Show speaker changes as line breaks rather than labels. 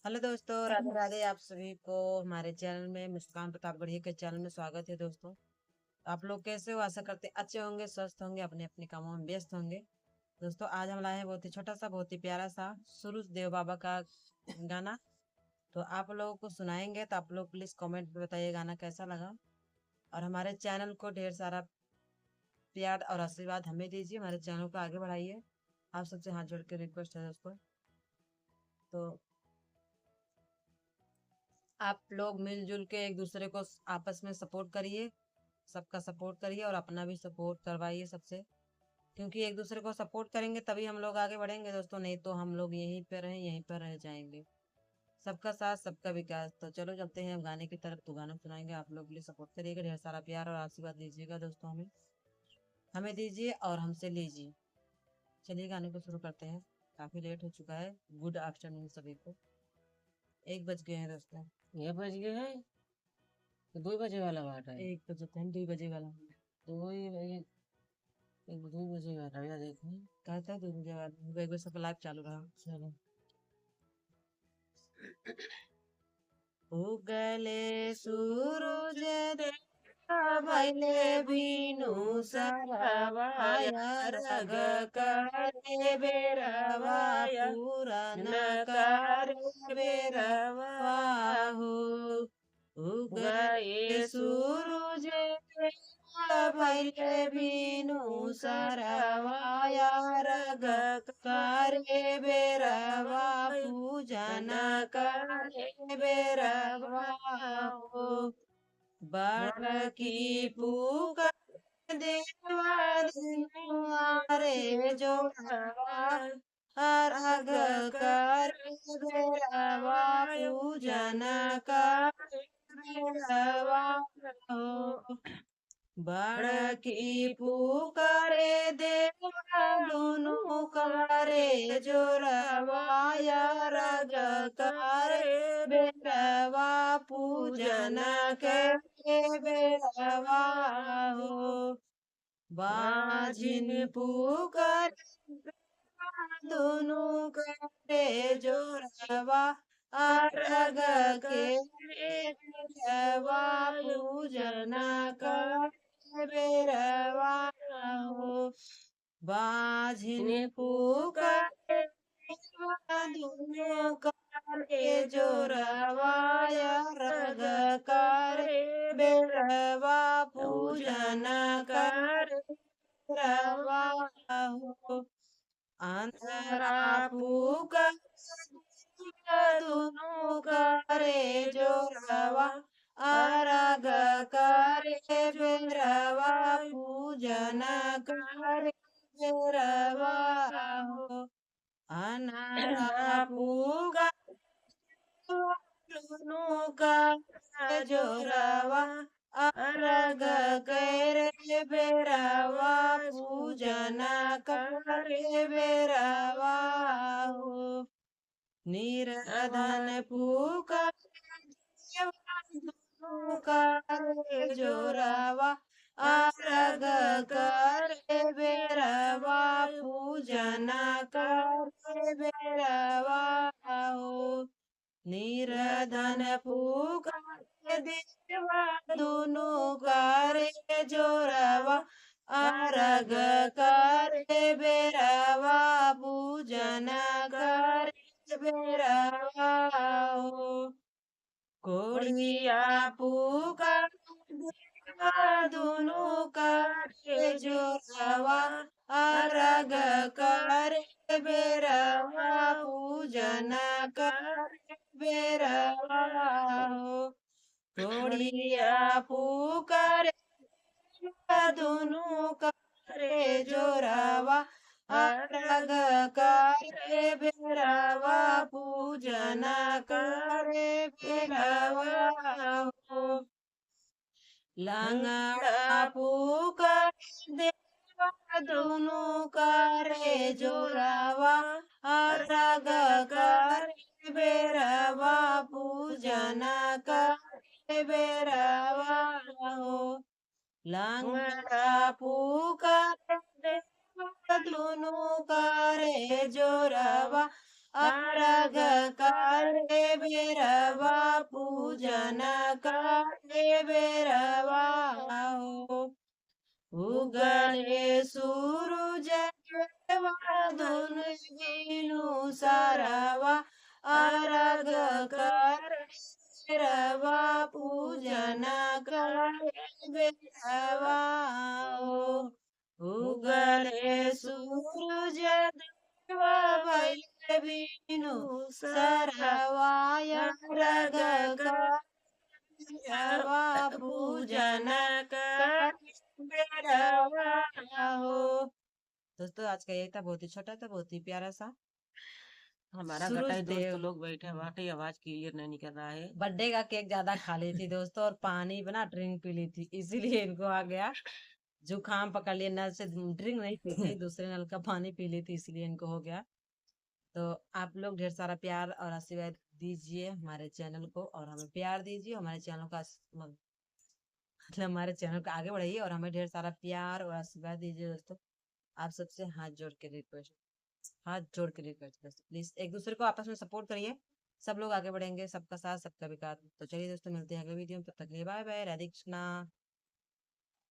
Hello दोस्तों, राधे राधे। आप सभी को हमारे चैनल में मुस्कान प्रतापगढ़ी के चैनल में स्वागत है। दोस्तों, आप लोग कैसे हो? आशा करते हैं अच्छे होंगे, स्वस्थ होंगे, अपने अपने कामों में व्यस्त होंगे। दोस्तों, आज हम लाए हैं बहुत ही छोटा सा, बहुत ही प्यारा सा सूरज देव बाबा का गाना। तो आप लोगों को सुनाएंगे, तो आप लोग प्लीज कमेंट में बताइए गाना कैसा लगा। और हमारे चैनल को ढेर सारा प्यार और आशीर्वाद हमें दीजिए, हमारे चैनल को आगे बढ़ाइए। आप सबसे हाथ जोड़ के रिक्वेस्ट है दोस्तों। तो आप लोग मिलजुल के एक दूसरे को आपस में सपोर्ट करिए, सबका सपोर्ट करिए और अपना भी सपोर्ट करवाइए सबसे। क्योंकि एक दूसरे को सपोर्ट करेंगे तभी हम लोग आगे बढ़ेंगे दोस्तों, नहीं तो हम लोग यहीं पर रहे, यहीं पर रह जाएंगे। सबका साथ सबका विकास। तो चलो चलते हैं हम गाने की तरफ। तो गाना सुनाएंगे, आप लोग भी सपोर्ट करिएगा, ढेर सारा प्यार और आशीर्वाद दीजिएगा दोस्तों। हमें हमें दीजिए और हमसे लीजिए। चलिए गाने को शुरू करते हैं। काफी लेट हो चुका है। गुड आफ्टरनून सभी को। 1 बज गए हैं दोस्तों।
ये बज गए हैं तो 2 बजे वाला बात है।
1 बजे हैं, 2 बजे वाला।
तो ये 2 बजे वाला या देखो।
कहता है 2 बजे वाला, 1 बजे से लाइव चालू रहा।
चलो
उगले सूरज देवा भैले भीनु सरवाया, रग करे बेरवा पूरन करे बेरवा हो। उगले सूरज देवा भैले भीनु सरवाया, रग करे बेरवा पूजन करे बेरवा हो। बड़की पुकार देवा दुआरे जोड़वा, अर्घ कर बेरवा पूजन कर बेरवा हो। बड़की पुकारे देवा दुनु करे जोरवाया, रग करे बेरवा पूजन करे बेरवा हो। बाजिन पुकारे दुनु करे जोरवा, अर्घ के बेरवा पूजन कर बेरवा हो। बाझिन पुकारे दुनु करे जोरवा, अर्घ करे बेरवा पूजन कर बेरवा हो। अंतरा पुकार दुनु करे जोरवा, अर्घ करे बेरवा पूजन करे बेरवा हो। अनरा पुकार दुनु करे जोरवा, अर्घ करे बेरवा पूजन करे बेरवा हो। निर्धन पुकार दुनु करे जोरवा, अर्घ करे बेरवा पूजन करे बेरवा हो। निर्धन पुकार देवा दुनु करे जोरवा, अर्घ करे बेरवा पूजन करे बेरवा हो। कोड़िया पुकार देवा दुनु करे जोरवा, अर्घ करे बेरवा पूजन करे बेरवा हो। कोड़िया पुकार दुनु करे जोरवा, अर्घ करे बेरवा पूजन करे बेरवा हो। लंगड़ा पुकार देवा दुनु करे जोरवा, अर्घ करे बेरवा पूजन करे बेरवा हो। लंगड़ा पुकार देवा दुनु करे जोरवा, अर्घ करे बेरवा पूजन करे बेरवा हो उगले सूरज देवा धुन बिनु सरवा अर्घ करे बेरवा पूजन करे बेरवा हो उगले सूरज देवा भैले बिनु सरवाय अर्घ करवा पूजन कर बेरवा हो। दोस्तों आज का यही था, बहुत ही छोटा था, बहुत ही प्यारा सा
हमारा
सूरज
घटाई दोस्त
देव
लोग बैठे हैं, वाकई आवाज क्लियर नहीं निकल रहा है।
बर्थडे का केक ज्यादा खा ली थी दोस्तों, और पानी बना ड्रिंक पी ली थी, इसीलिए इनको आ गया जुकाम पकड़ लिया। नल से ड्रिंक नहीं पी थी, दूसरे नल का पानी पी ली थी, इसलिए इनको हो गया। तो आप लोग ढेर सारा प्यार और आशीर्वाद दीजिए हमारे चैनल को, और हमें प्यार दीजिए, हमारे चैनल का मतलब हमारे चैनल को आगे बढ़ाइए, और हमें ढेर सारा प्यार और आशीर्वाद दीजिए दोस्तों। आप सबसे हाथ जोड़ के रिक्वेस्ट दोस्तों, प्लीज एक दूसरे को आपस में सपोर्ट करिए, सब लोग आगे बढ़ेंगे, सबका साथ सबका विकास। तो चलिए दोस्तों, मिलते हैं अगले वीडियो में, तब तक के लिए बाय बाय, राधे कृष्णा।